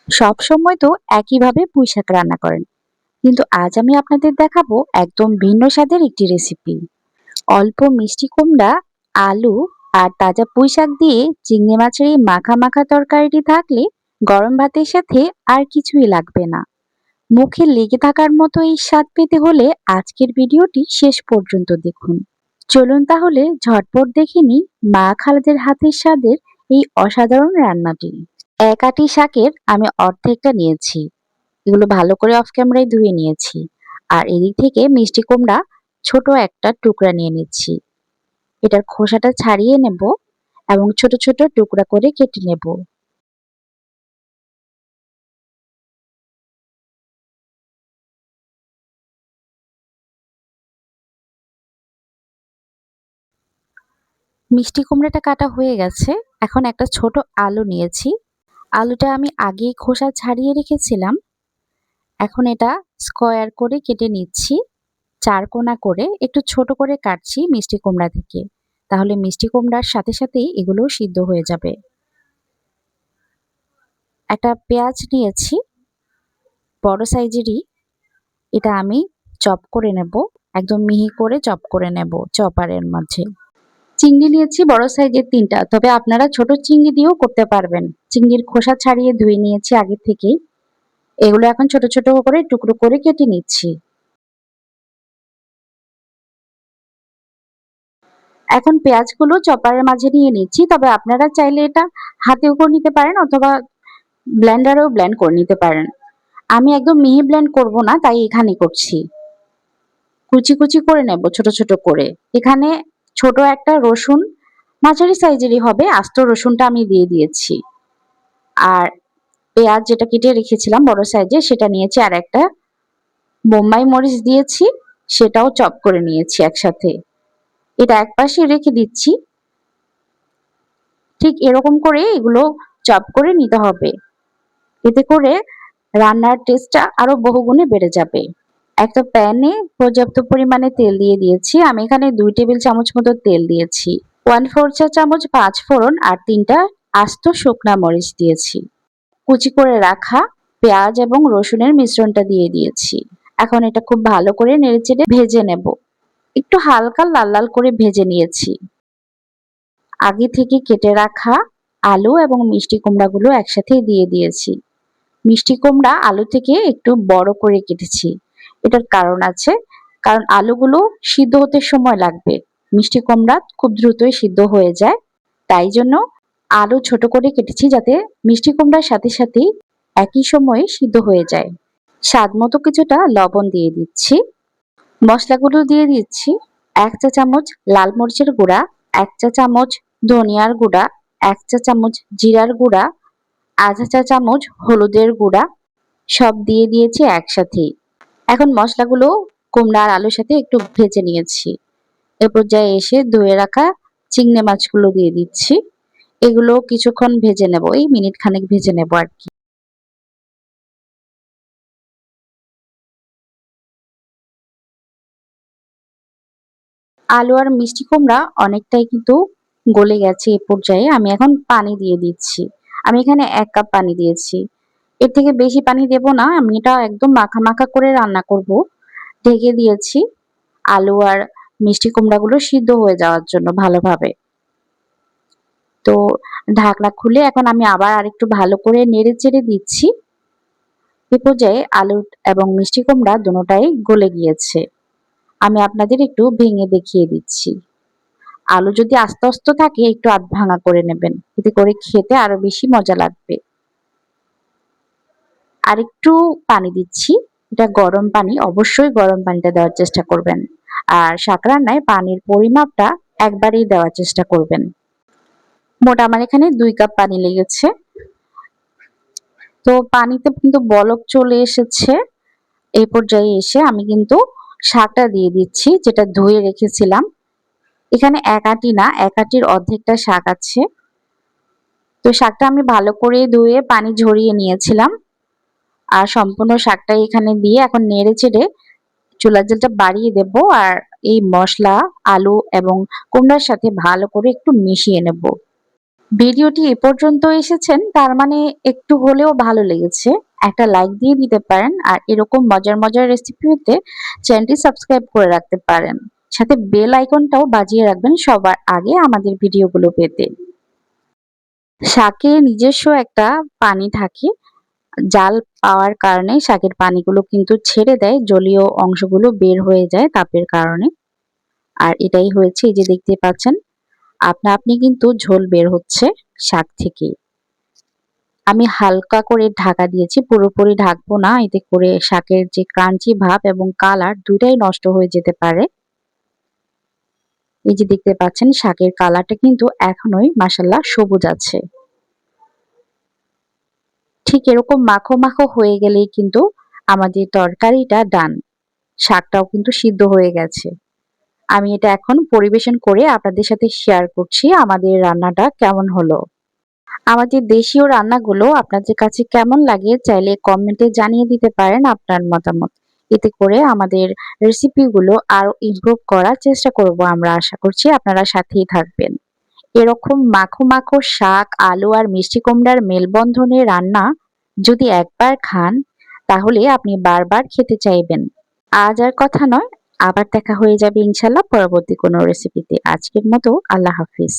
সব সময় তো একইভাবে পুঁইশাক রান্না করেন, কিন্তু আজ আমি আপনাদের দেখাবো একদম ভিন্ন স্বাদের একটি রেসিপি। অল্প মিষ্টি কুমড়া, আলু আর তাজা পুঁইশাক দিয়ে চিংড়ি মাছের এই মাখা মাখা তরকারিটি থাকলে গরম ভাতের সাথে আর কিছুই লাগবে না। মুখে লেগে থাকার মতো এই স্বাদ পেতে হলে আজকের ভিডিওটি শেষ পর্যন্ত দেখুন। চলুন তাহলে ঝটপট দেখে নিই মা খালাদের হাতের স্বাদের এই অসাধারণ রান্নাটি। এক আটি শাকের আমি অর্ধেকটা নিয়েছি। এগুলো ভালো করে অফ ক্যামেরায় ধুয়ে নিয়েছি। আর এদিক থেকে মিষ্টি কুমড়া ছোট একটা টুকরা নিয়ে নিচ্ছি। এটার খোসাটা ছাড়িয়ে নেব এবং ছোট ছোট টুকরা করে কেটে নেব। মিষ্টি কুমড়াটা কাটা হয়ে গেছে। এখন একটা ছোট আলু নিয়েছি। আলুটা আমি আগেই খোসা ছাড়িয়ে রেখেছিলাম। এখন এটা স্কোয়ার করে কেটে নিচ্ছি। চার কোনা করে একটু ছোট করে কাটছি মিষ্টি কুমড়া থেকে। তাহলে মিষ্টি কুমড়ার সাথে সাথেই এগুলো সিদ্ধ হয়ে যাবে। একটা পেঁয়াজ নিয়েছি বড় সাইজেরই। এটা আমি চপ করে নেব, একদম মিহি করে চপ করে নেব চপারের মাঝে। চিংড়ি নিয়েছি বড় সাইজের 3টা, তবে আপনারা ছোট চিংড়ি দিয়েও করতে পারবেন। চিংড়ির খোসা ছাড়িয়ে ধুয়ে নিয়েছি আগে থেকেই। এগুলো এখন ছোট ছোট করে টুকরো করে কেটে নিচ্ছি। এখন পেঁয়াজগুলো চপারের মাঝে নিয়ে নিচ্ছি, তবে আপনারা চাইলে এটা হাতেও করে নিতে পারেন অথবা ব্লেন্ডারেও ব্লেন্ড করে নিতে পারেন। আমি একদম মিহি ব্লেন্ড করব না, তাই এখানে করছি। কুচি কুচি করে নেব ছোট ছোট করে। এখানে ছোট একটা রসুন, মাঝারি সাইজেরই হবে, আস্ত রসুনটা আমি দিয়ে দিয়েছি। আর পেঁয়াজ যেটা কেটে রেখেছিলাম বড় সাইজে সেটা নিয়েছি, আর একটা বোম্বাই মরিচ দিয়েছি, সেটাও চপ করে নিয়েছি একসাথে। এটা একপাশে রেখে দিচ্ছি। ঠিক এরকম করে এগুলো চপ করে নিতে হবে। এতে করে রান্নার টেস্টটা আরো বহুগুণে বেড়ে যাবে। একটা প্যানে পর্যাপ্ত পরিমাণে তেল দিয়ে দিয়েছি। আমি এখানে 2 টেবিল চামচ মতো তেল দিয়েছি। 1/4 চা চামচ 5 ফোড়ন আর 3টা আস্ত শুকনা মরিচ দিয়েছি। কুচি করে রাখা পেঁয়াজ এবং রসুনের মিশ্রণটা দিয়ে দিয়েছি। এখন এটা খুব ভালো করে নেড়েচেড়ে ভেজে নেব। একটু হালকা লাল লাল করে ভেজে নিয়েছি। আগে থেকে কেটে রাখা আলু এবং মিষ্টি কুমড়াগুলো একসাথে দিয়ে দিয়েছি। মিষ্টি কুমড়া আলু থেকে একটু বড় করে কেটেছি। এটার কারণ আছে, কারণ আলুগুলো সিদ্ধ হতে সময় লাগবে। মিষ্টি কুমড়া খুব দ্রুতই সিদ্ধ হয়ে যায়, তাই জন্য আলু ছোট করে কেটেছি যাতে মিষ্টি কুমড়ার সাথে সাথেই একই সময়ে সিদ্ধ হয়ে যায়। স্বাদ মতো কিছুটা লবণ দিয়ে দিচ্ছি। মশলাগুলো দিয়ে দিচ্ছি। 1 চা চামচ লাল মরিচের গুঁড়া, 1 চা চামচ ধনিয়ার গুঁড়া, 1 চা চামচ জিরার গুঁড়া, আধা চা চামচ হলুদের গুঁড়া, সব দিয়ে দিয়েছি একসাথেই। এখন মশলাগুলো কুমড়া আর আলুর সাথে একটু ভেজে নিয়েছি। এ পর্যায়ে এসে ধুয়ে রাখা চিংড়ি মাছগুলো দিয়ে দিচ্ছি। এগুলো কিছুক্ষণ ভেজে নেব, এই মিনিট খানেক ভেজে নেব আর কি। আলু আর মিষ্টি কুমড়া অনেকটাই কিন্তু গলে গেছে। এ পর্যায়ে আমি এখন পানি দিয়ে দিচ্ছি। আমি এখানে 1 কাপ পানি দিয়েছি। এর থেকে বেশি পানি দেব না, আমি এটা একদম মাখা মাখা করে রান্না করব। ঢেকে দিয়েছি আলু আর মিষ্টি কুমড়াগুলো সিদ্ধ হয়ে যাওয়ার জন্য ভালোভাবে। তো ঢাকনা খুলে এখন আমি আবার আরেকটু ভালো করে নেড়ে চেড়ে দিচ্ছি। এ পর্যায়ে আলু এবং মিষ্টি কুমড়া দুটোটাই গলে গিয়েছে। আমি আপনাদের একটু ভেঙে দেখিয়ে দিচ্ছি। আলু যদি আস্তে আস্তে থাকে একটু আধ ভাঙা করে নেবেন, এতে করে খেতে আরো বেশি মজা লাগবে। আর একটু পানি দিচ্ছি, এটা গরম পানি, অবশ্যই গরম পানিটা দেওয়ার চেষ্টা করবেন। আর শাক রান্নায় পানির পরিমাপটা একবারেই দেওয়ার চেষ্টা করবেন। মোট আমার এখানে 2 কাপ পানি লেগেছে। তো পানিতে কিন্তু বলক চলে এসেছে। এই পর্যায়ে এসে আমি কিন্তু শাকটা দিয়ে দিচ্ছি যেটা ধুয়ে রেখেছিলাম। এখানে 1 আঁটি না, 1 আঁটির অর্ধেকটা শাক আছে। তো শাকটা আমি ভালো করে ধুয়ে পানি ঝরিয়ে নিয়েছিলাম। আর সম্পূর্ণ শাকটাই এখানে দিয়ে এখন নেড়ে চেড়ে চুলার জালটা বাড়িয়ে দেব। আর এই মশলা আলু এবং কুমড়ার সাথে ভালো করে একটু মিশিয়ে নেব। ভিডিওটি এ পর্যন্ত এসেছেন তার মানে একটু হলেও ভালো লেগেছে। একটা লাইক দিয়ে দিতে পারেন আর এরকম মজার মজার রেসিপি পেতে চ্যানেলটি সাবস্ক্রাইব করে রাখতে পারেন। সাথে বেল আইকনটাও বাজিয়ে রাখবেন সবার আগে আমাদের ভিডিওগুলো পেতে। শাকে নিজস্ব একটা পানি থাকে, জাল পাওয়ার কারণে শাকের পানিগুলো কিন্তু ছেড়ে দেয়, জলীয় অংশগুলো বের হয়ে যায় তাপের কারণে। আর এটাই হয়েছে, এই যে দেখতে পাচ্ছেন আপনা আপনি কিন্তু ঝোল বের হচ্ছে শাক থেকে। আমি হালকা করে ঢাকা দিয়েছি, পুরোপুরি ঢাকবো না, এতে করে শাকের যে ক্রাঞ্চি ভাব এবং কালার দুটাই নষ্ট হয়ে যেতে পারে। এই যে দেখতে পাচ্ছেন শাকের কালারটা কিন্তু এখনোই মাশাআল্লাহ সবুজ আছে। ঠিক এরকম মাখো মাখো হয়ে গেলেই কিন্তু আমাদের তরকারিটা ডান। শাকটাও কিন্তু সিদ্ধ হয়ে গেছে। আমি এটা এখন পরিবেশন করে আপনাদের সাথে শেয়ার করছি আমাদের রান্নাটা কেমন হলো। আমাদের দেশীয় রান্নাগুলো আপনাদের কাছে কেমন লাগে চাইলে কমেন্টে জানিয়ে দিতে পারেন আপনার মতামত। এতে করে আমাদের রেসিপিগুলো আরো ইমপ্রুভ করার চেষ্টা করব আমরা। আশা করছি আপনারা সাথেই থাকবেন। এরকম মাখো মাখো শাক, আলু আর মিষ্টি কুমড়ার মেলবন্ধনে রান্না যদি একবার খান তাহলে আপনি বারবার খেতে চাইবেন। আজ আর কথা নয়, আবার দেখা হয়ে যাবে ইনশাল্লাহ পরবর্তী কোনো রেসিপিতে। আজকের মতো আল্লাহ হাফিজ।